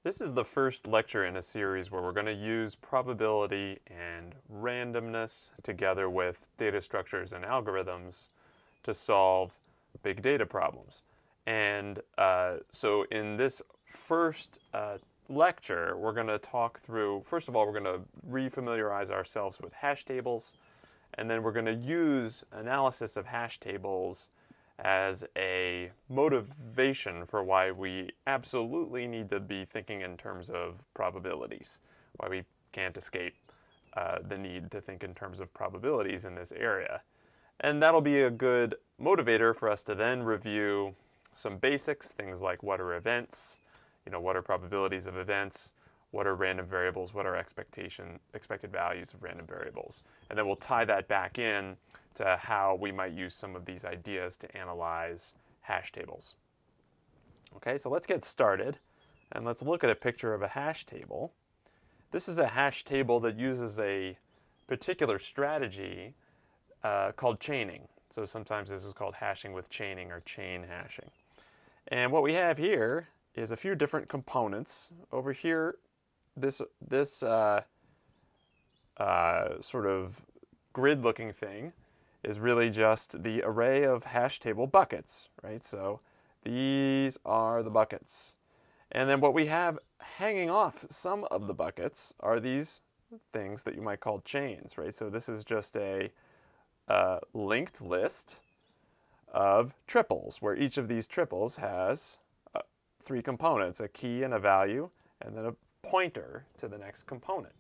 This is the first lecture in a series where we're going to use probability and randomness together with data structures and algorithms to solve big data problems. And so in this first lecture, we're going to talk through, first of all, we're going to refamiliarize ourselves with hash tables, and then we're going to use analysis of hash tables as a motivation for why we absolutely need to be thinking in terms of probabilities, why we can't escape the need to think in terms of probabilities in this area. And that'll be a good motivator for us to then review some basics, things like what are events, what are probabilities of events, what are random variables, what are expected values of random variables. And then we'll tie that back in to how we might use some of these ideas to analyze hash tables. Okay, so let's get started and let's look at a picture of a hash table. This is a hash table that uses a particular strategy called chaining. So sometimes this is called hashing with chaining or chain hashing. And what we have here is a few different components. Over here, this sort of grid-looking thing is really just the array of hash table buckets, right? So these are the buckets. And then what we have hanging off some of the buckets are these things that you might call chains, right? So this is just a linked list of triples, where each of these triples has three components, a key and a value, and then a pointer to the next component.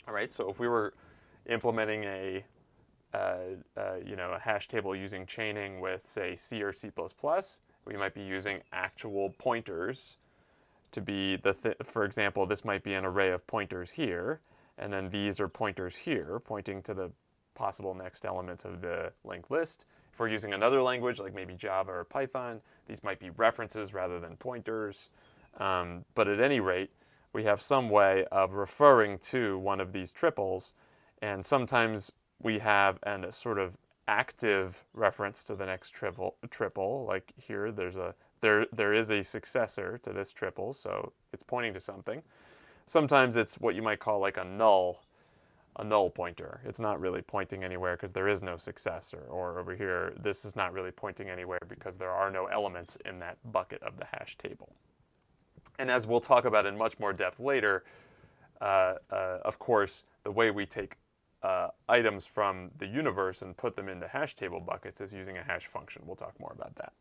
All right, so if we were implementing a hash table using chaining with, say, C or C++, we might be using actual pointers to be for example, this might be an array of pointers here, and then these are pointers here, pointing to the possible next element of the linked list. If we're using another language, like maybe Java or Python, these might be references rather than pointers. But at any rate, we have some way of referring to one of these triples, and sometimes we have a sort of active reference to the next triple. Like here, there is a successor to this triple, so it's pointing to something. Sometimes it's what you might call like a null pointer. It's not really pointing anywhere because there is no successor. Or over here, this is not really pointing anywhere because there are no elements in that bucket of the hash table. And as we'll talk about in much more depth later, of course, the way we take items from the universe and put them into hash table buckets is using a hash function. We'll talk more about that.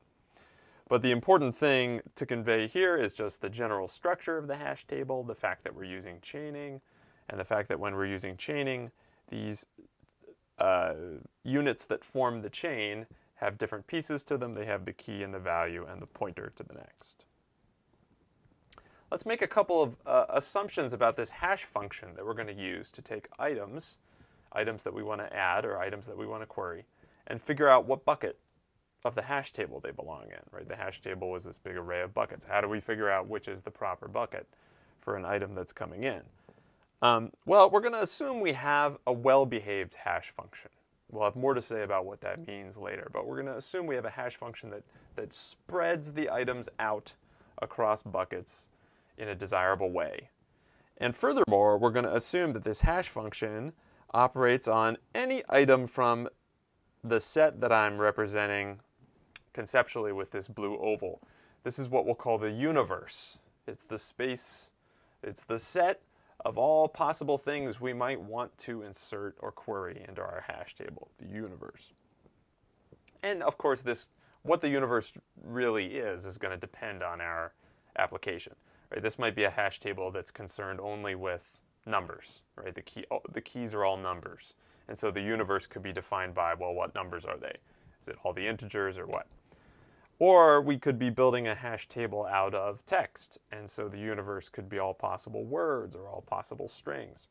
But the important thing to convey here is just the general structure of the hash table, the fact that we're using chaining, and the fact that when we're using chaining, these units that form the chain have different pieces to them. They have the key and the value and the pointer to the next. Let's make a couple of assumptions about this hash function that we're going to use to take items that we want to add or items that we want to query, and figure out what bucket of the hash table they belong in, right? The hash table was this big array of buckets. How do we figure out which is the proper bucket for an item that's coming in? Well, we're going to assume we have a well-behaved hash function. We'll have more to say about what that means later, but we're going to assume we have a hash function that spreads the items out across buckets in a desirable way. And furthermore, we're going to assume that this hash function operates on any item from the set that I'm representing conceptually with this blue oval. This is what we'll call the universe. It's the space, it's the set of all possible things we might want to insert or query into our hash table, the universe. And of course, what the universe really is going to depend on our application. Right? This might be a hash table that's concerned only with numbers. Right? The keys are all numbers. And so the universe could be defined by, well, what numbers are they? Is it all the integers or what? Or we could be building a hash table out of text, and so the universe could be all possible words or all possible strings.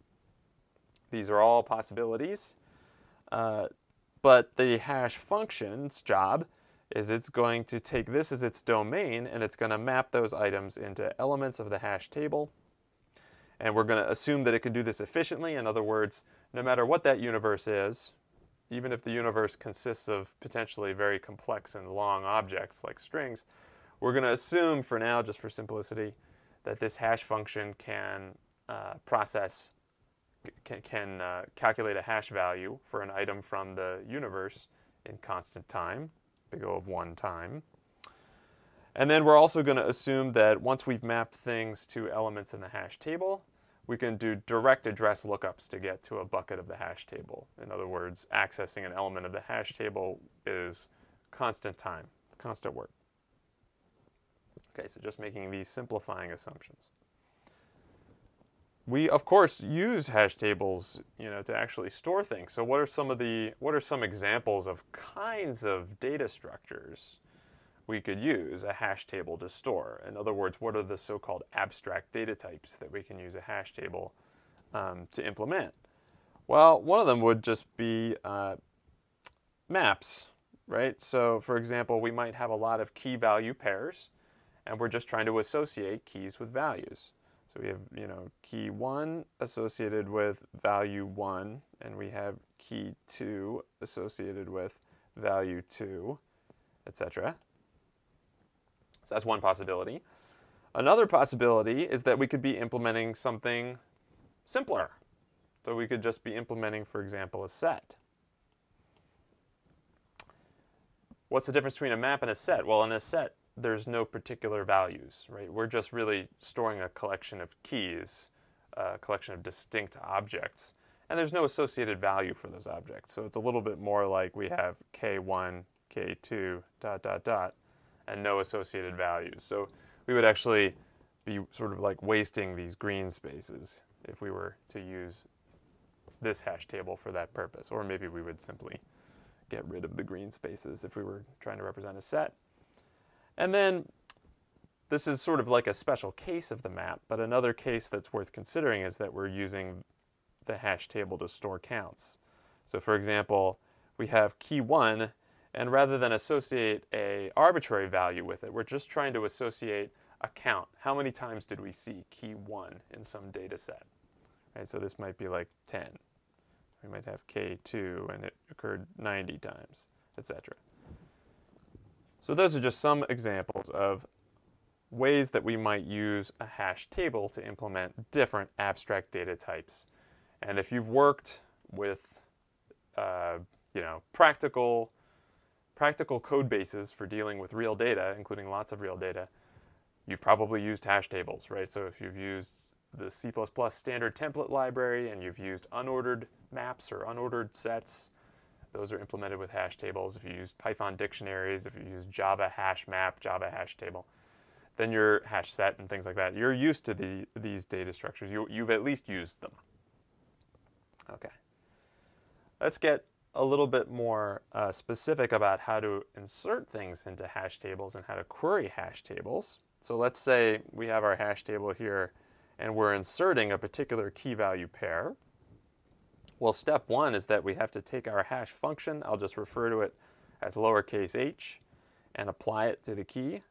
These are all possibilities, but the hash function's job is it's going to take this as its domain, and it's going to map those items into elements of the hash table. And we're going to assume that it can do this efficiently. In other words, no matter what that universe is, even if the universe consists of potentially very complex and long objects like strings, we're going to assume for now, just for simplicity, that this hash function can calculate a hash value for an item from the universe in constant time, big O of 1 time. And then we're also going to assume that once we've mapped things to elements in the hash table, we can do direct address lookups to get to a bucket of the hash table. In other words, accessing an element of the hash table is constant time, constant work. Okay, so just making these simplifying assumptions. We, of course, use hash tables, to actually store things. So what are some examples of kinds of data structures we could use a hash table to store? In other words, what are the so-called abstract data types that we can use a hash table to implement? Well, one of them would just be maps, right? So, for example, we might have a lot of key-value pairs, and we're just trying to associate keys with values. So we have, key 1 associated with value 1, and we have key 2 associated with value 2, etc. So that's one possibility. Another possibility is that we could be implementing something simpler. So we could just be implementing, for example, a set. What's the difference between a map and a set? Well, in a set, there's no particular values, right? We're just really storing a collection of keys, a collection of distinct objects, and there's no associated value for those objects. So it's a little bit more like we have K1, K2, ... and no associated values. So we would actually be sort of like wasting these green spaces if we were to use this hash table for that purpose. Or maybe we would simply get rid of the green spaces if we were trying to represent a set. And then this is sort of like a special case of the map, but another case that's worth considering is that we're using the hash table to store counts. So for example, we have key 1, and rather than associate an arbitrary value with it, we're just trying to associate a count. How many times did we see key 1 in some data set? Right, so this might be like 10. We might have K2 and it occurred 90 times, etc. So those are just some examples of ways that we might use a hash table to implement different abstract data types. And if you've worked with practical code bases for dealing with real data, including lots of real data, you've probably used hash tables, right? So if you've used the C++ standard template library and you've used unordered maps or unordered sets, those are implemented with hash tables. If you use Python dictionaries, if you use Java hash map, Java hash table, then your hash set and things like that, you're used to these data structures. You've at least used them. Okay. Let's get a little bit more specific about how to insert things into hash tables and how to query hash tables. So let's say we have our hash table here and we're inserting a particular key value pair. Well, step 1 is that we have to take our hash function, I'll just refer to it as lowercase h, and apply it to the key.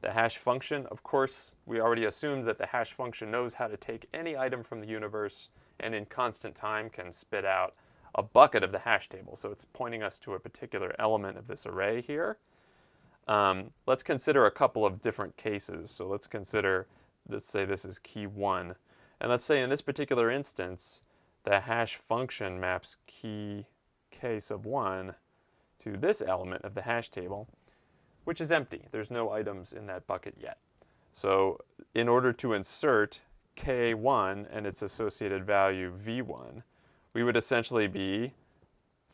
The hash function, of course, we already assumed that the hash function knows how to take any item from the universe and in constant time can spit out a bucket of the hash table. So it's pointing us to a particular element of this array here. Let's consider a couple of different cases. So let's say this is key 1. And let's say in this particular instance, the hash function maps key k sub 1 to this element of the hash table, which is empty. There's no items in that bucket yet. So in order to insert k1 and its associated value v1, we would essentially be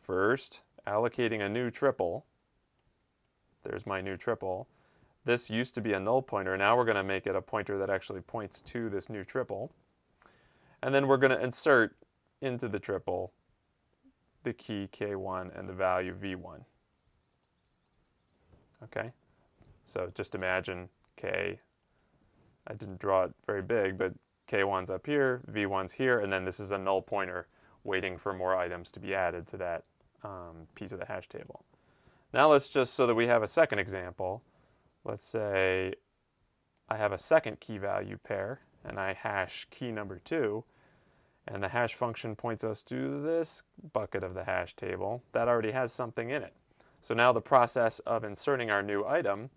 first allocating a new triple. There's my new triple. This used to be a null pointer. Now we're going to make it a pointer that actually points to this new triple. And then we're going to insert into the triple the key k1 and the value v1. Okay? So just imagine k, I didn't draw it very big, but k1's up here, v1's here, and then this is a null pointer waiting for more items to be added to that piece of the hash table. Now let's just, so that we have a second example, let's say I have a second key value pair, and I hash key number 2, and the hash function points us to this bucket of the hash table that already has something in it. So now the process of inserting our new item,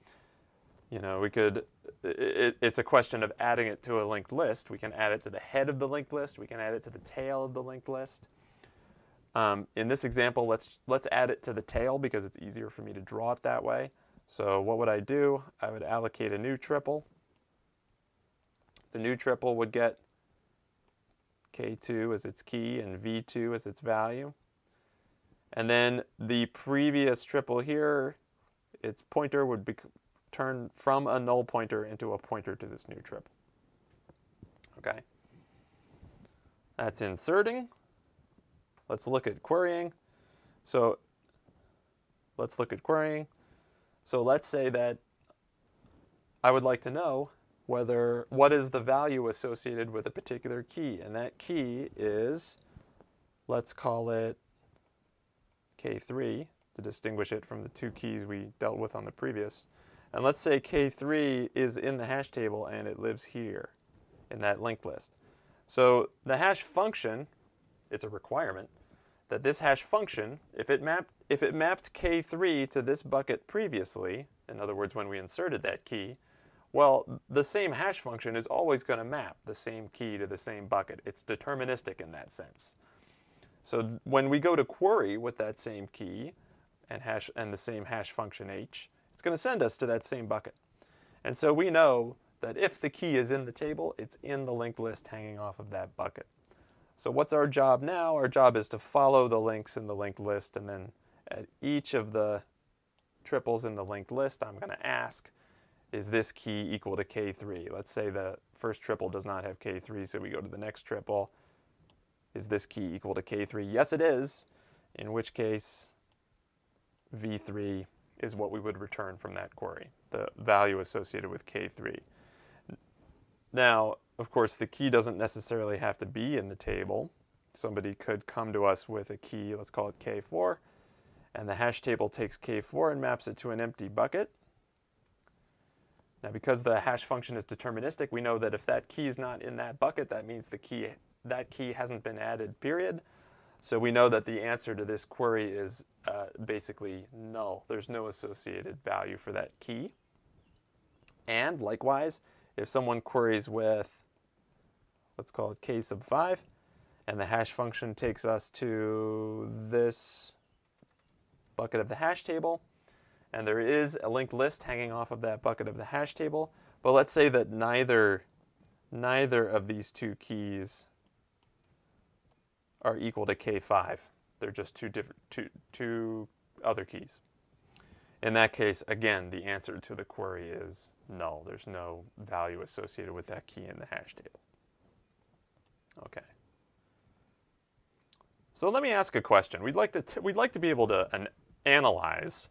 You know, we could, it's a question of adding it to a linked list. We can add it to the head of the linked list. We can add it to the tail of the linked list. In this example, let's add it to the tail because it's easier for me to draw it that way. So what would I do? I would allocate a new triple. The new triple would get K2 as its key and V2 as its value. And then the previous triple here, its pointer would be turned from a null pointer into a pointer to this new triple. Okay? That's inserting. Let's look at querying. So let's look at querying. So let's say that I would like to know what is the value associated with a particular key. And that key is, let's call it K3 to distinguish it from the two keys we dealt with on the previous. And let's say K3 is in the hash table and it lives here in that linked list. So the hash function, it's a requirement that this hash function, if it mapped K3 to this bucket previously, in other words, when we inserted that key, well, the same hash function is always going to map the same key to the same bucket. It's deterministic in that sense. So when we go to query with that same key and the same hash function h, it's going to send us to that same bucket. And so we know that if the key is in the table, it's in the linked list hanging off of that bucket. So what's our job now? Our job is to follow the links in the linked list, and then at each of the triples in the linked list, I'm going to ask, is this key equal to K3? Let's say the first triple does not have K3, so we go to the next triple. Is this key equal to K3? Yes, it is, in which case V3 is what we would return from that query, the value associated with K3. Now, of course, the key doesn't necessarily have to be in the table. Somebody could come to us with a key, let's call it K4, and the hash table takes K4 and maps it to an empty bucket. Now, because the hash function is deterministic, we know that if that key is not in that bucket, that means that key hasn't been added, period. So we know that the answer to this query is basically null. There's no associated value for that key. And likewise, if someone queries with, let's call it K sub 5, and the hash function takes us to this bucket of the hash table, and there is a linked list hanging off of that bucket of the hash table, but let's say that neither of these two keys are equal to K5. They're just two other keys. In that case, again, the answer to the query is null. There's no value associated with that key in the hash table. Okay. So let me ask a question. We'd like to be able to analyze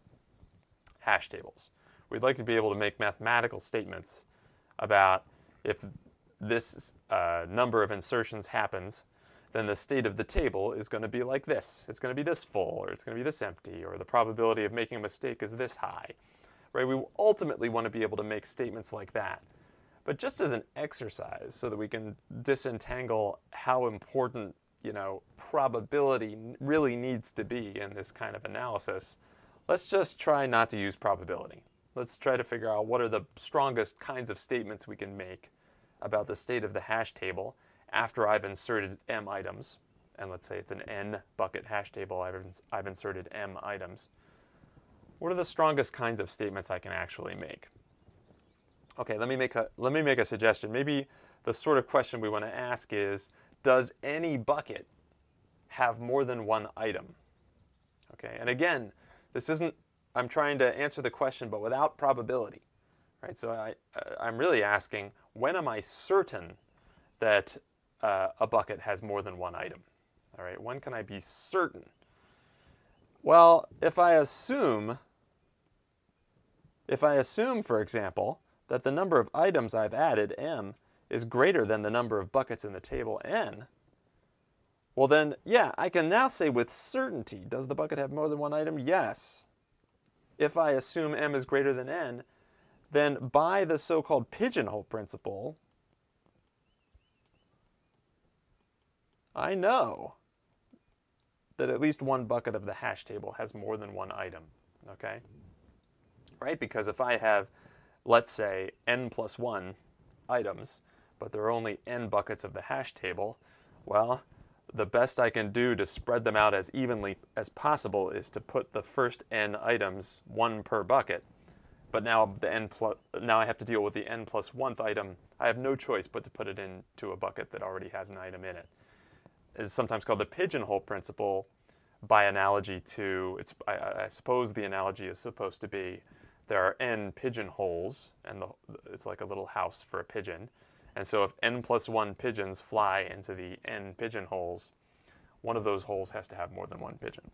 hash tables. We'd like to be able to make mathematical statements about if this number of insertions happens, then the state of the table is going to be like this. It's going to be this full, or it's going to be this empty, or the probability of making a mistake is this high. Right? We ultimately want to be able to make statements like that. But just as an exercise, so that we can disentangle how important, probability really needs to be in this kind of analysis, let's just try not to use probability. Let's try to figure out what are the strongest kinds of statements we can make about the state of the hash table after I've inserted m items. And let's say it's an n bucket hash table, I've inserted m items. What are the strongest kinds of statements I can actually make? Okay, let me make a suggestion. Maybe the sort of question we want to ask is, does any bucket have more than one item? Okay, and again, this isn't, I'm trying to answer the question, but without probability, right? So I'm really asking, when am I certain that a bucket has more than one item? All right, when can I be certain? Well, if I assume, for example, that the number of items I've added, m, is greater than the number of buckets in the table, n, well then, yeah, I can now say with certainty, does the bucket have more than one item? Yes. If I assume m is greater than n, then by the so-called pigeonhole principle, I know that at least one bucket of the hash table has more than one item, okay? Right? Because if I have let's say, n plus 1 items, but there are only n buckets of the hash table, well, the best I can do to spread them out as evenly as possible is to put the first n items, 1 per bucket. But now now I have to deal with the n plus 1th item. I have no choice but to put it into a bucket that already has an item in it. It's sometimes called the pigeonhole principle, by analogy to, I suppose the analogy is supposed to be, there are n pigeonholes, and it's like a little house for a pigeon. And so if n plus 1 pigeons fly into the n pigeonholes, one of those holes has to have more than one pigeon.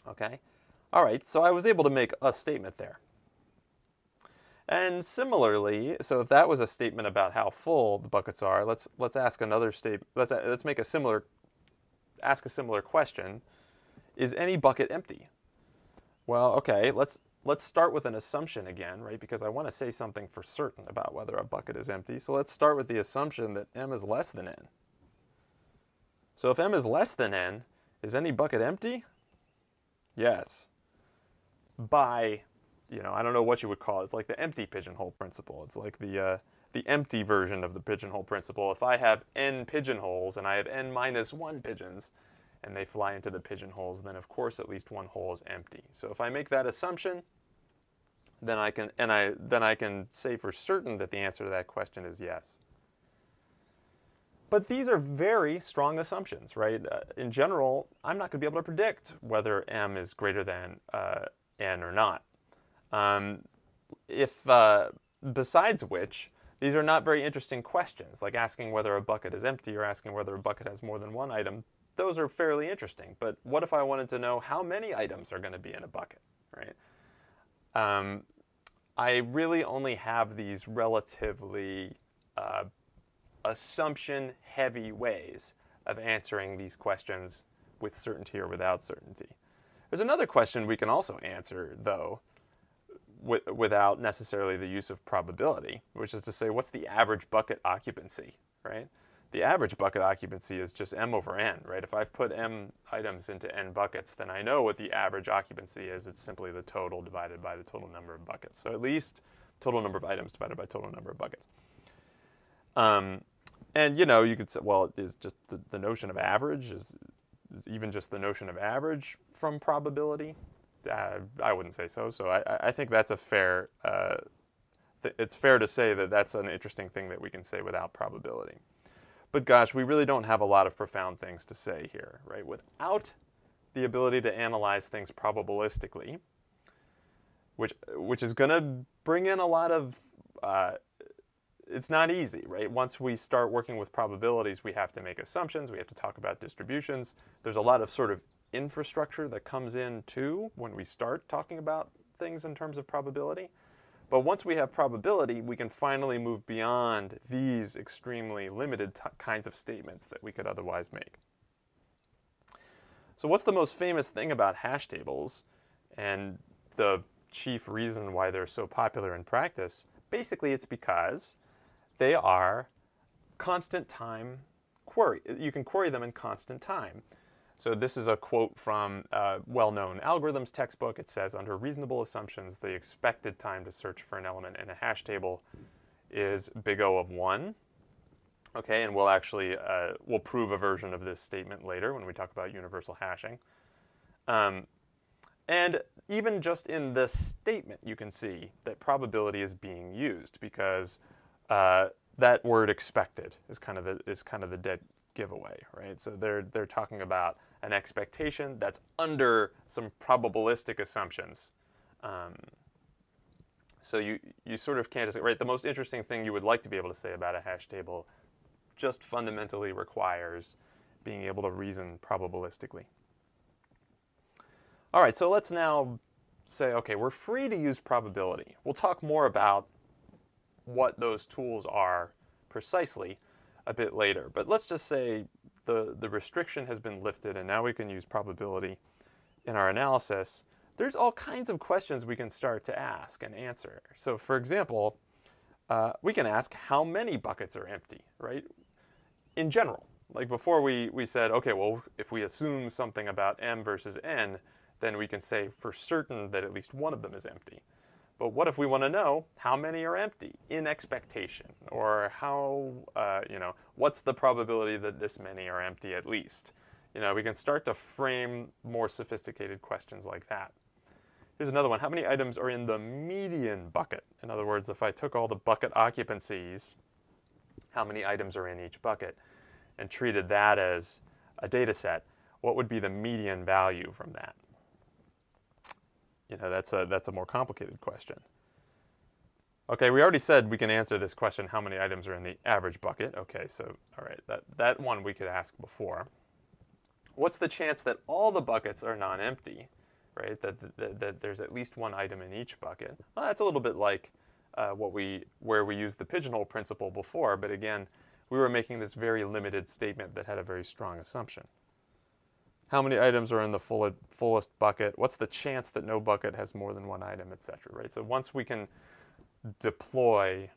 Okay? All right, so I was able to make a statement there. And similarly, so if that was a statement about how full the buckets are, let's ask another statement. Let's make ask a similar question. Is any bucket empty? Well, okay, let's start with an assumption again, right? Because I want to say something for certain about whether a bucket is empty. So let's start with the assumption that m is less than n. So if m is less than n, is any bucket empty? Yes. By, I don't know what you would call it. It's like the empty pigeonhole principle. It's like the empty version of the pigeonhole principle. If I have n pigeonholes and I have n minus 1 pigeons, and they fly into the pigeonholes, then of course at least one hole is empty. So if I make that assumption, then I can say for certain that the answer to that question is yes. But these are very strong assumptions, right? In general, I'm not going to be able to predict whether m is greater than n or not. Besides which, these are not very interesting questions, like asking whether a bucket is empty or asking whether a bucket has more than one item. Those are fairly interesting, but what if I wanted to know how many items are going to be in a bucket, right? I really only have these relatively assumption-heavy ways of answering these questions with certainty or without certainty. There's another question we can also answer, though, without necessarily the use of probability, which is to say, what's the average bucket occupancy, right? The average bucket occupancy is just m over n, right? If I've put m items into n buckets, then I know what the average occupancy is. It's simply the total divided by the total number of buckets. So at least total number of items divided by total number of buckets. And you could say, well, is just the notion of average, is even just the notion of average from probability? I wouldn't say so. So I think that's a fair, it's fair to say that that's an interesting thing that we can say without probability. But gosh, we really don't have a lot of profound things to say here, right? Without the ability to analyze things probabilistically, which is going to bring in a lot of, it's not easy, right? Once we start working with probabilities, we have to make assumptions, we have to talk about distributions. There's a lot of sort of infrastructure that comes in too when we start talking about things in terms of probability. But once we have probability, we can finally move beyond these extremely limited kinds of statements that we could otherwise make. So what's the most famous thing about hash tables and the chief reason why they're so popular in practice? Basically, it's because they are constant time query. You can query them in constant time. So this is a quote from a well-known algorithms textbook. It says, under reasonable assumptions, the expected time to search for an element in a hash table is big O of 1. Okay, and we'll actually, we'll prove a version of this statement later when we talk about universal hashing. And even just in this statement, you can see that probability is being used because that word expected is kind of the dead giveaway, right? So they're talking about an expectation that's under some probabilistic assumptions. So you sort of can't say, right? The most interesting thing you would like to be able to say about a hash table just fundamentally requires being able to reason probabilistically. All right, so let's now say, okay, we're free to use probability. We'll talk more about what those tools are precisely a bit later. But let's just say the restriction has been lifted and now we can use probability in our analysis. There's all kinds of questions we can start to ask and answer. So for example, we can ask how many buckets are empty, right? In general, like before we said, okay, well, if we assume something about m versus n, then we can say for certain that at least one of them is empty. But what if we want to know how many are empty in expectation, or how, what's the probability that this many are empty at least? We can start to frame more sophisticated questions like that. Here's another one. How many items are in the median bucket? In other words, if I took all the bucket occupancies, how many items are in each bucket, and treated that as a data set, what would be the median value from that? That's a more complicated question. Okay, we already said we can answer this question, how many items are in the average bucket? Okay, so, all right, that one we could ask before. What's the chance that all the buckets are non-empty, right? That there's at least one item in each bucket? Well, that's a little bit like where we used the pigeonhole principle before, but again, we were making this very limited statement that had a very strong assumption. How many items are in the fullest bucket? What's the chance that no bucket has more than one item, etc., right? So once we can deploy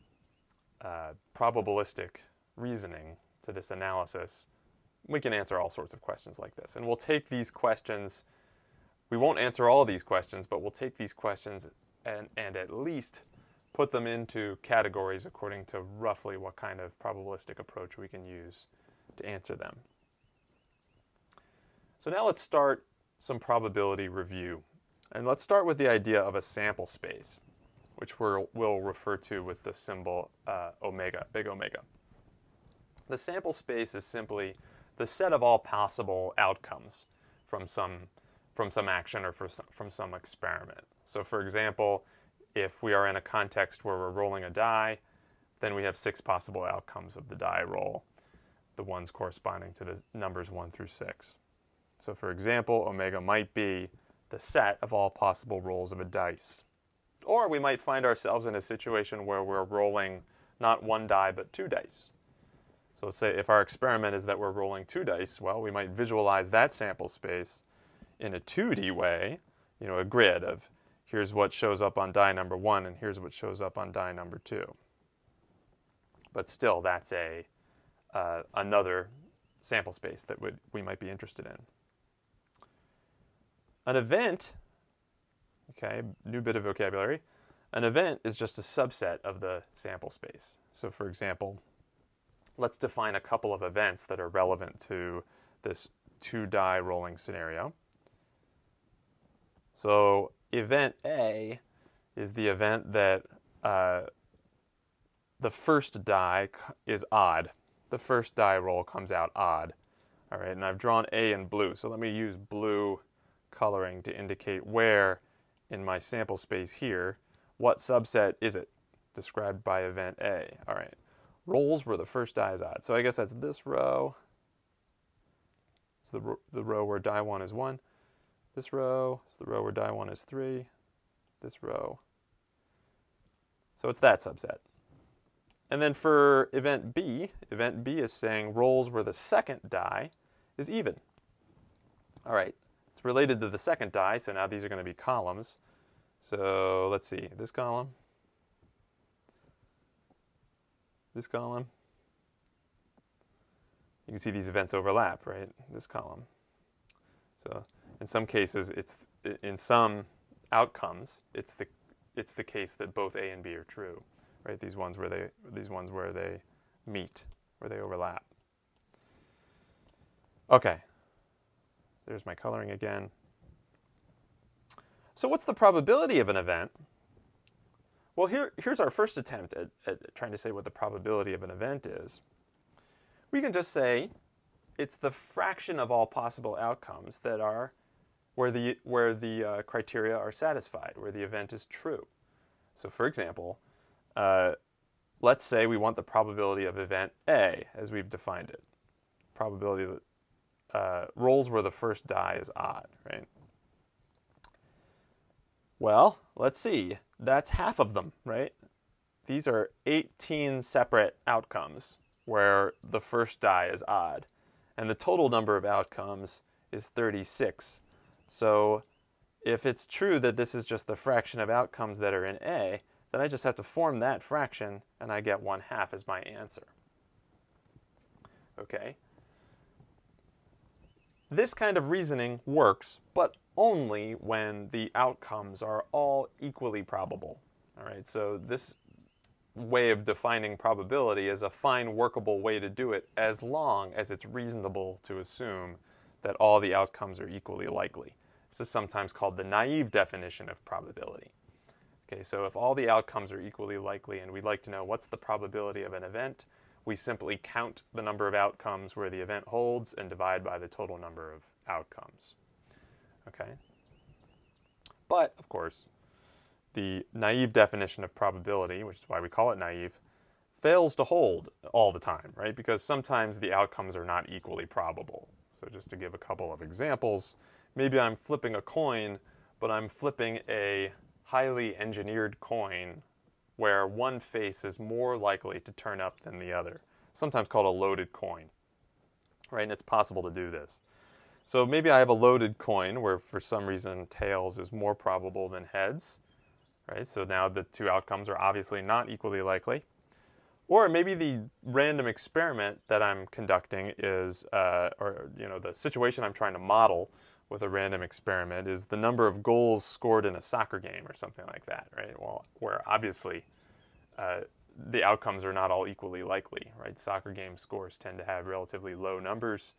probabilistic reasoning to this analysis, we can answer all sorts of questions like this. And we'll take these questions, we won't answer all these questions, but we'll take these questions and at least put them into categories according to roughly what kind of probabilistic approach we can use to answer them. So now let's start some probability review. And let's start with the idea of a sample space, which we'll refer to with the symbol omega, big omega. The sample space is simply the set of all possible outcomes from some action or from some experiment. So for example, if we are in a context where we're rolling a die, then we have 6 possible outcomes of the die roll, the ones corresponding to the numbers 1 through 6. So for example, omega might be the set of all possible rolls of a dice. Or we might find ourselves in a situation where we're rolling not 1 die, but 2 dice. So let's say if our experiment is that we're rolling 2 dice, well, we might visualize that sample space in a 2D way, a grid of here's what shows up on die number 1 and here's what shows up on die number 2. But still, that's another sample space that we might be interested in. An event, okay, new bit of vocabulary, an event is just a subset of the sample space. So for example, let's define a couple of events that are relevant to this 2-die rolling scenario. So event A is the event that the first die is odd. The first die roll comes out odd. All right, and I've drawn A in blue. So let me use blue coloring to indicate where in my sample space here, what subset is it described by event A. All right, rolls where the first die is odd. So I guess that's this row. It's the row where die 1 is 1. This row is the row where die 1 is 3. This row. So it's that subset. And then for event B is saying rolls where the second die is even. All right, it's related to the second die, so now these are going to be columns. So let's see, this column, this column. You can see these events overlap, right? This column. So in some cases, in some outcomes, it's the case that both A and B are true, right? These ones where they meet, where they overlap. Okay. There's my coloring again. So what's the probability of an event? Well, here's our first attempt at trying to say what the probability of an event is. We can just say it's the fraction of all possible outcomes that are where the criteria are satisfied, where the event is true. So for example, let's say we want the probability of event A as we've defined it. Probability that rolls where the first die is odd, right? Well, let's see. That's half of them, right? These are 18 separate outcomes where the first die is odd. And the total number of outcomes is 36. So if it's true that this is just the fraction of outcomes that are in A, then I just have to form that fraction, and I get 1/2 as my answer. Okay? This kind of reasoning works, but only when the outcomes are all equally probable. All right, so this way of defining probability is a fine workable way to do it as long as it's reasonable to assume that all the outcomes are equally likely. This is sometimes called the naive definition of probability. Okay, so if all the outcomes are equally likely and we'd like to know what's the probability of an event, we simply count the number of outcomes where the event holds and divide by the total number of outcomes. Okay? But, of course, the naive definition of probability, which is why we call it naive, fails to hold all the time, right? Because sometimes the outcomes are not equally probable. So just to give a couple of examples, maybe I'm flipping a coin, but I'm flipping a highly engineered coin where one face is more likely to turn up than the other, sometimes called a loaded coin, right? And it's possible to do this. So maybe I have a loaded coin where for some reason tails is more probable than heads, right? So now the two outcomes are obviously not equally likely. Or maybe the random experiment that I'm conducting is, the situation I'm trying to model with a random experiment is the number of goals scored in a soccer game or something like that, right? Well, where obviously the outcomes are not all equally likely, right? Soccer game scores tend to have relatively low numbers,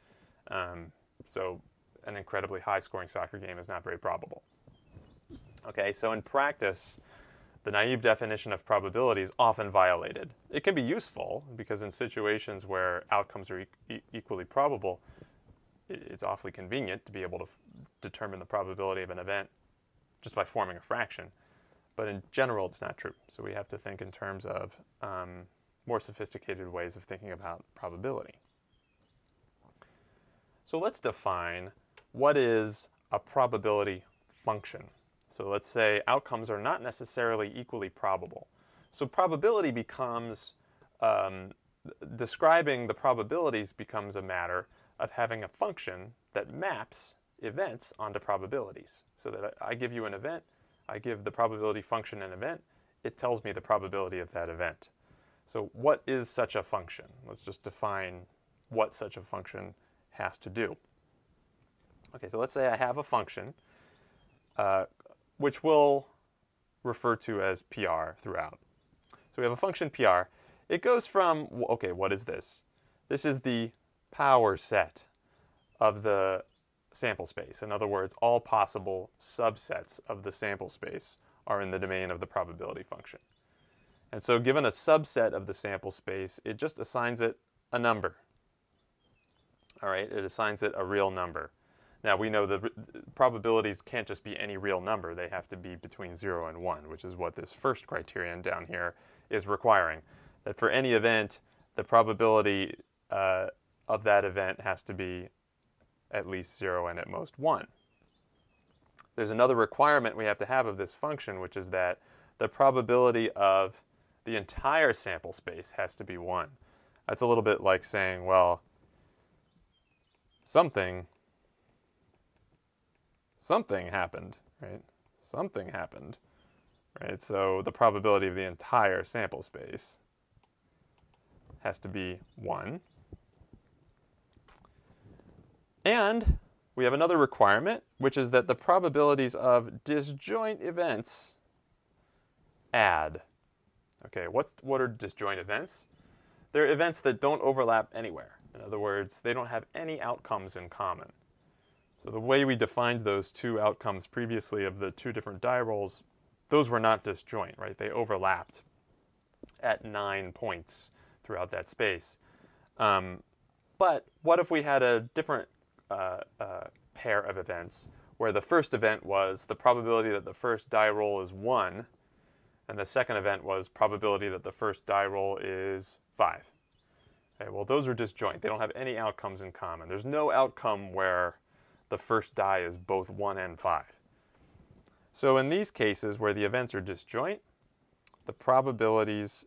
so an incredibly high-scoring soccer game is not very probable. Okay, so in practice, the naive definition of probability is often violated. It can be useful because in situations where outcomes are equally probable, it's awfully convenient to be able to determine the probability of an event just by forming a fraction. But in general, it's not true. So we have to think in terms of more sophisticated ways of thinking about probability. So let's define what is a probability function. So let's say outcomes are not necessarily equally probable. So probability becomes, describing the probabilities becomes a matter of having a function that maps events onto probabilities. So that I give you an event, I give the probability function an event, it tells me the probability of that event. So what is such a function? Let's just define what such a function has to do. Okay, so let's say I have a function which we'll refer to as PR throughout. So we have a function PR. It goes from, okay, what is this? This is the power set of the sample space. In other words, all possible subsets of the sample space are in the domain of the probability function. And so given a subset of the sample space, it just assigns it a number. All right, it assigns it a real number. Now we know the probabilities can't just be any real number. They have to be between 0 and 1, which is what this first criterion down here is requiring. That for any event, the probability of that event has to be at least 0 and at most 1. There's another requirement we have to have of this function, which is that the probability of the entire sample space has to be 1. That's a little bit like saying, well, something happened, right? Something happened, right? So the probability of the entire sample space has to be 1. And we have another requirement, which is that the probabilities of disjoint events add. Okay, what are disjoint events? They're events that don't overlap anywhere. In other words, they don't have any outcomes in common. So the way we defined those two outcomes previously of the two different die rolls, those were not disjoint, right? They overlapped at 9 points throughout that space. But what if we had a different pair of events where the first event was the probability that the first die roll is 1, and the second event was probability that the first die roll is 5. Okay, well, those are disjoint. They don't have any outcomes in common. There's no outcome where the first die is both 1 and 5. So in these cases where the events are disjoint, the probabilities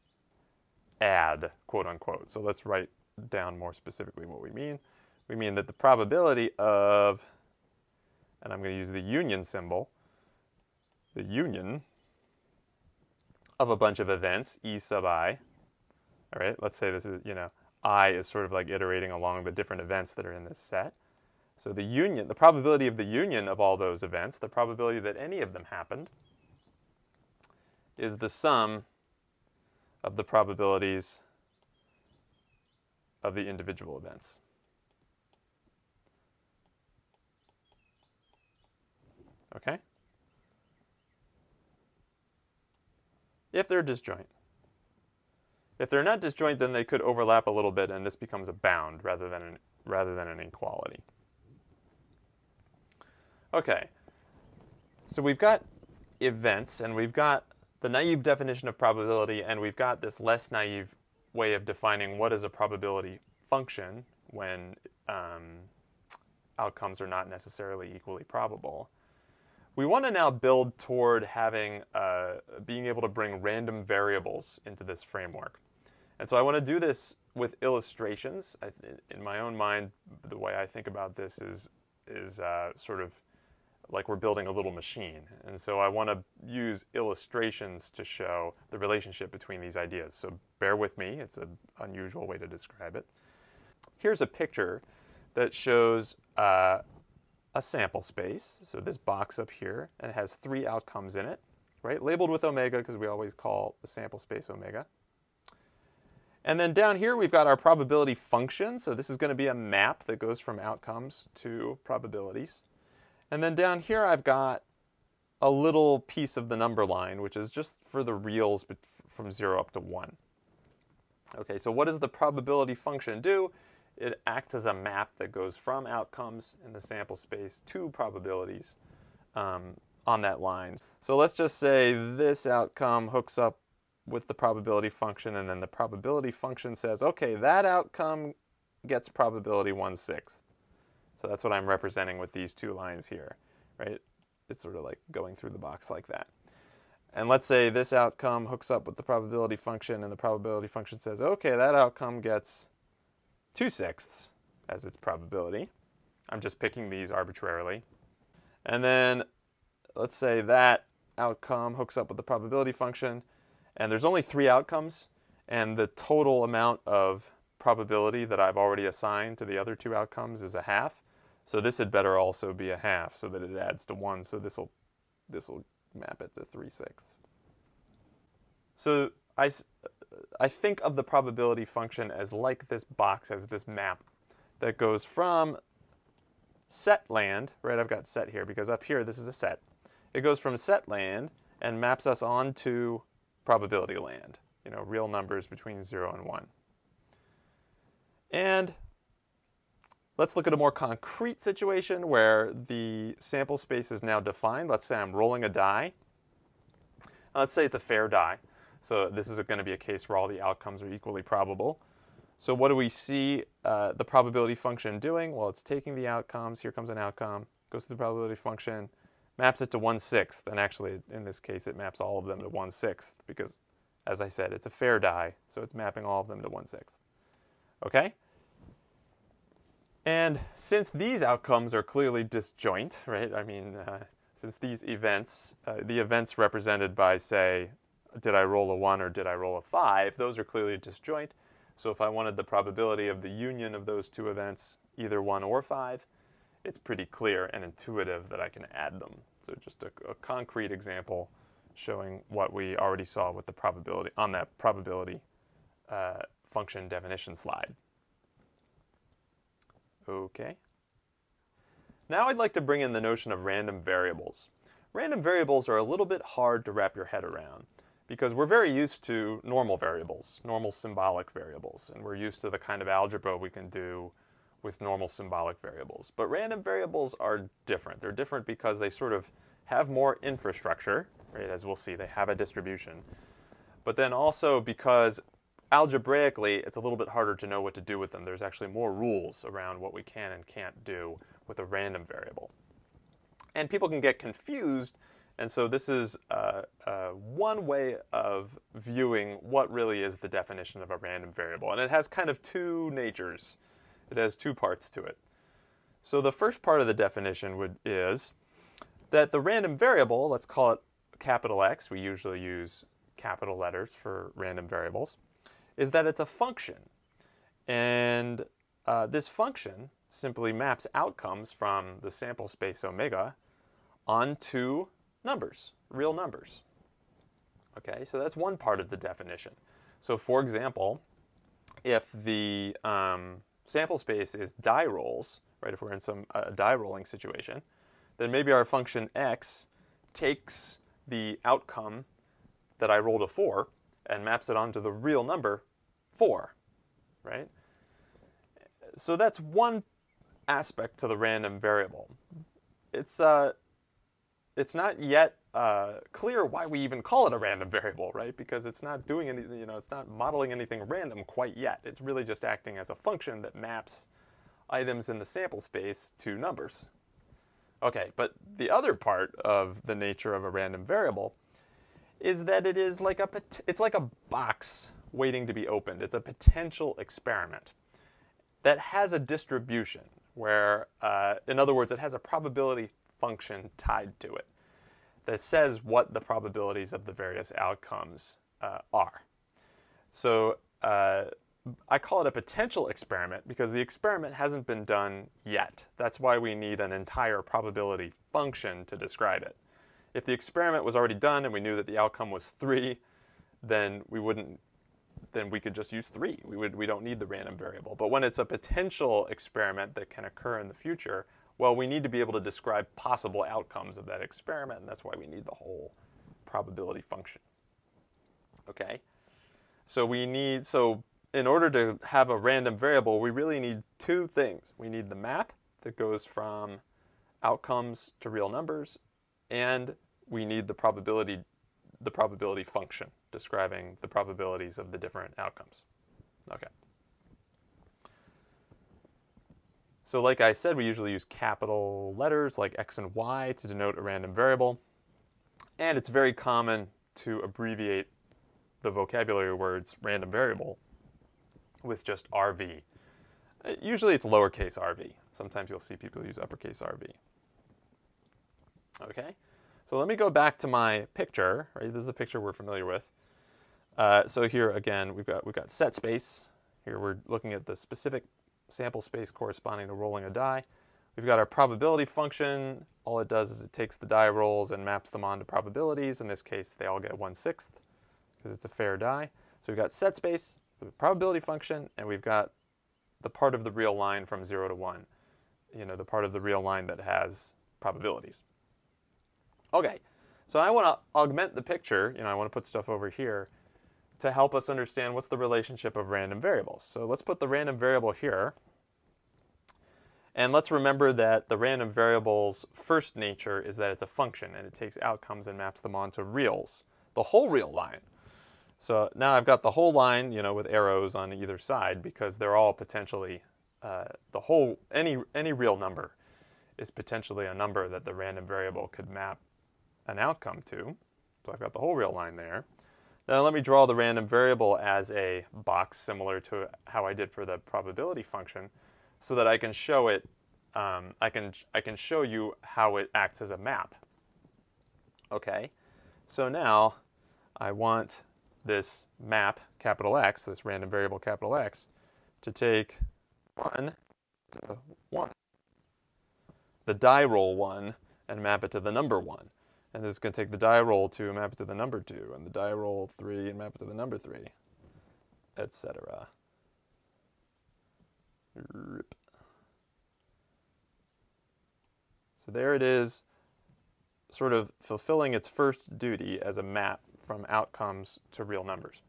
add, quote unquote. So let's write down more specifically what we mean. We mean that the probability of, and I'm going to use the union symbol, the union of a bunch of events, E sub I. All right, let's say this is, I is sort of like iterating along the different events that are in this set. So the union, the probability of the union of all those events, the probability that any of them happened, is the sum of the probabilities of the individual events. Okay? If they're disjoint. If they're not disjoint, then they could overlap a little bit, and this becomes a bound rather than an inequality. Okay, so we've got events, and we've got the naive definition of probability, and we've got this less naive way of defining what is a probability function when outcomes are not necessarily equally probable. We want to now build toward having being able to bring random variables into this framework. And so I want to do this with illustrations. In my own mind, the way I think about this is sort of like we're building a little machine. And so I want to use illustrations to show the relationship between these ideas. So bear with me. It's an unusual way to describe it. Here's a picture that shows a sample space. So this box up here, and it has 3 outcomes in it, right? Labeled with omega because we always call the sample space omega. And then down here we've got our probability function. So this is going to be a map that goes from outcomes to probabilities. And then down here I've got a little piece of the number line, which is just for the reals from 0 up to 1. Okay, so what does the probability function do? It acts as a map that goes from outcomes in the sample space to probabilities on that line. So let's just say this outcome hooks up with the probability function, and then the probability function says, okay, that outcome gets probability 1/6. So that's what I'm representing with these 2 lines here, right? It's sort of like going through the box like that. And let's say this outcome hooks up with the probability function, and the probability function says, okay, that outcome gets 2/6 as its probability. I'm just picking these arbitrarily. And then let's say that outcome hooks up with the probability function, and there's only 3 outcomes, and the total amount of probability that I've already assigned to the other 2 outcomes is 1/2. So this had better also be 1/2 so that it adds to 1. So this will map it to 3/6. So I think of the probability function as like this box, as this map that goes from set land, right? I've got set here because up here this is a set. It goes from set land and maps us onto probability land, you know, real numbers between 0 and 1. And let's look at a more concrete situation where the sample space is now defined. Let's say I'm rolling a die. Let's say it's a fair die. So this is going to be a case where all the outcomes are equally probable. So what do we see the probability function doing? Well, it's taking the outcomes. Here comes an outcome. Goes to the probability function, maps it to 1/6. And actually, in this case, it maps all of them to 1/6 because, as I said, it's a fair die. So it's mapping all of them to 1/6. Okay? And since these outcomes are clearly disjoint, right? I mean, since these events, the events represented by, say, did I roll a 1 or did I roll a 5, those are clearly disjoint. So if I wanted the probability of the union of those 2 events, either 1 or 5, it's pretty clear and intuitive that I can add them. So just a concrete example showing what we already saw with the probability on that probability function definition slide. Okay. Now I'd like to bring in the notion of random variables. Random variables are a little bit hard to wrap your head around because we're very used to normal variables, normal symbolic variables, and we're used to the kind of algebra we can do with normal symbolic variables. But random variables are different. They're different because they sort of have more infrastructure, right? As we'll see, they have a distribution. But then also because algebraically, it's a little bit harder to know what to do with them. There's actually more rules around what we can and can't do with a random variable. And people can get confused, and so this is one way of viewing what really is the definition of a random variable. And it has kind of 2 natures. It has 2 parts to it. So the first part of the definition is that the random variable, let's call it capital X, we usually use capital letters for random variables, is that it's a function. And this function simply maps outcomes from the sample space omega onto numbers, real numbers. Okay, so that's one part of the definition. So for example, if the sample space is die rolls, right, if we're in some die rolling situation, then maybe our function x takes the outcome that I rolled a 4 and maps it onto the real number 4, right? So that's one aspect to the random variable. It's not yet clear why we even call it a random variable, right? Because it's not doing any, it's not modeling anything random quite yet. It's really just acting as a function that maps items in the sample space to numbers. Okay, but the other part of the nature of a random variable is that it is like it's like a box waiting to be opened. It's a potential experiment that has a distribution where, in other words, it has a probability function tied to it that says what the probabilities of the various outcomes are. So I call it a potential experiment because the experiment hasn't been done yet. That's why we need an entire probability function to describe it. If the experiment was already done and we knew that the outcome was 3, then we could just use 3. We don't need the random variable. But when it's a potential experiment that can occur in the future, well, we need to be able to describe possible outcomes of that experiment, and that's why we need the whole probability function. Okay? So in order to have a random variable, we really need two things. We need the map that goes from outcomes to real numbers, and we need the probability function describing the probabilities of the different outcomes. Okay. So like I said, we usually use capital letters like X and Y to denote a random variable. And it's very common to abbreviate the vocabulary words random variable with just RV. Usually it's lowercase rv. Sometimes you'll see people use uppercase RV. Okay, so let me go back to my picture. Right, this is the picture we're familiar with. So here again, we've got set space. Here we're looking at the specific sample space corresponding to rolling a die. We've got our probability function. All it does is it takes the die rolls and maps them onto probabilities. In this case, they all get 1/6 because it's a fair die. So we've got set space, the probability function, and we've got the part of the real line from 0 to 1. The part of the real line that has probabilities. Okay, so I want to augment the picture. I want to put stuff over here to help us understand what's the relationship of random variables. So let's put the random variable here. And let's remember that the random variable's first nature is that it's a function, and it takes outcomes and maps them onto reals, the whole real line. So now I've got the whole line, with arrows on either side because they're all potentially, any real number is potentially a number that the random variable could map an outcome to. So I've got the whole real line there. Now let me draw the random variable as a box similar to how I did for the probability function, so that I can show it. I can show you how it acts as a map. Okay, so now I want this map capital X, this random variable capital X, to take 1 to 1, the die roll 1, and map it to the number 1. And this is going to take the die roll 2 and map it to the number 2, and the die roll 3 and map it to the number 3, etc. So there it is, sort of fulfilling its first duty as a map from outcomes to real numbers.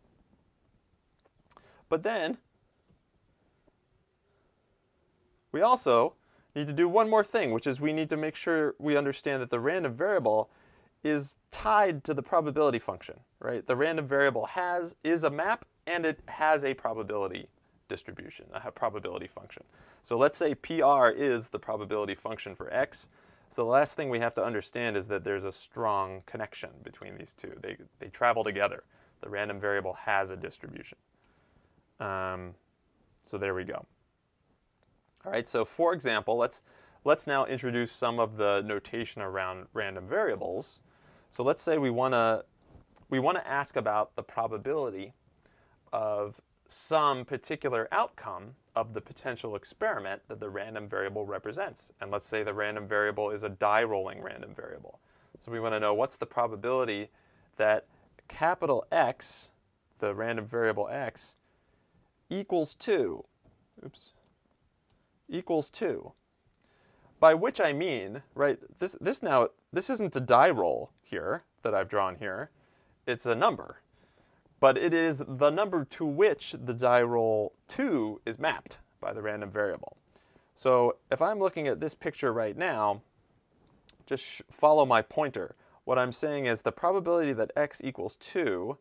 But then we also need to do one more thing, which is we need to make sure we understand that the random variable is tied to the probability function, right? The random variable is a map, and it has a probability distribution, a probability function. So let's say PR is the probability function for X. So the last thing we have to understand is that there's a strong connection between these two. They travel together. The random variable has a distribution. So there we go. All right, so for example, let's now introduce some of the notation around random variables. So let's say we want to ask about the probability of some particular outcome of the potential experiment that the random variable represents. And let's say the random variable is a die rolling random variable. So we want to know what's the probability that capital X, the random variable x, equals 2. Oops. Equals 2. By which I mean, right, this isn't a die roll here that I've drawn here. It's a number. But it is the number to which the die roll 2 is mapped by the random variable. So if I'm looking at this picture right now, just follow my pointer. What I'm saying is the probability that x equals 2,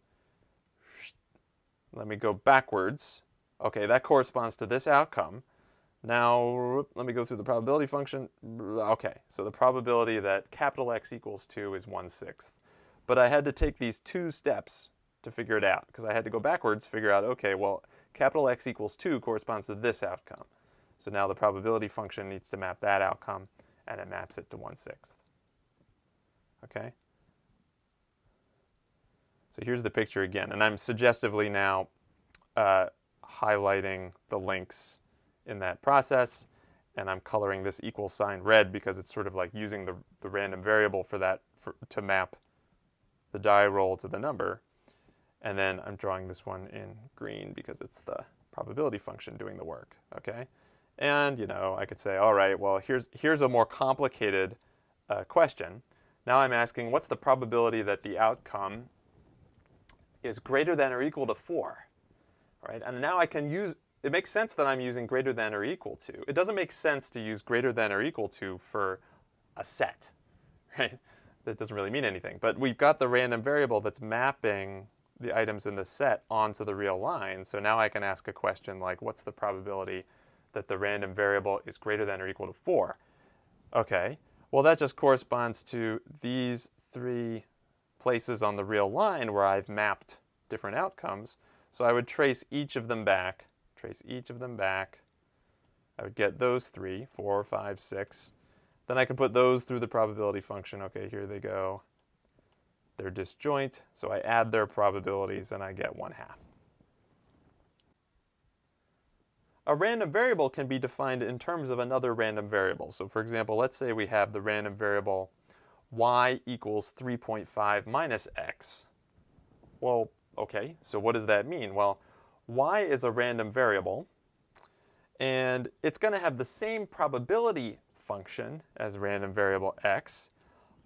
let me go backwards. Okay, that corresponds to this outcome. Now, let me go through the probability function. Okay, so the probability that capital X equals 2 is 1/6. But I had to take these 2 steps to figure it out, because I had to go backwards, figure out, okay, well, capital X equals 2 corresponds to this outcome. So now the probability function needs to map that outcome, and it maps it to 1/6. Okay? So here's the picture again, and I'm suggestively now highlighting the links in that process, and I'm coloring this equal sign red because it's sort of like using the random variable for that to map the die roll to the number. And then I'm drawing this one in green because it's the probability function doing the work, okay? And, you know, I could say, all right, well, here's a more complicated question. Now I'm asking, what's the probability that the outcome is greater than or equal to 4, right? And now I can use, it makes sense that I'm using greater than or equal to. It doesn't make sense to use greater than or equal to for a set, right? That doesn't really mean anything. But we've got the random variable that's mapping the items in the set onto the real line. So now I can ask a question like, what's the probability that the random variable is greater than or equal to 4? Okay, well that just corresponds to these 3 places on the real line where I've mapped different outcomes. So I would trace each of them back, I would get those 3, 4, 5, 6. Then I can put those through the probability function. Okay, here they go. They're disjoint, so I add their probabilities and I get 1/2. A random variable can be defined in terms of another random variable. So for example, let's say we have the random variable y equals 3.5 minus x. Well, okay, so what does that mean? Well, y is a random variable, and it's going to have the same probability function as random variable x.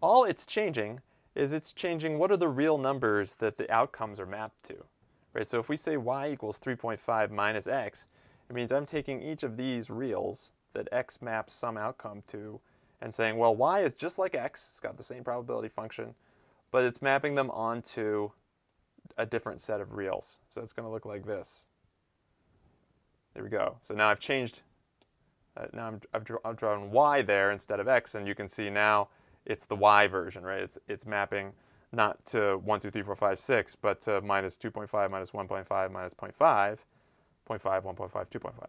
All it's changing is it's changing what are the real numbers that the outcomes are mapped to. Right? So if we say y equals 3.5 minus x, it means I'm taking each of these reals that x maps some outcome to and saying, well, y is just like x, it's got the same probability function, but it's mapping them onto a different set of reals. So it's going to look like this. There we go. So now I've changed, I've drawn y there instead of x, and you can see now it's the y version, right? It's mapping not to 1, 2, 3, 4, 5, 6, but to minus 2.5, minus 1.5, minus 0.5, 0.5, 1.5, 2.5.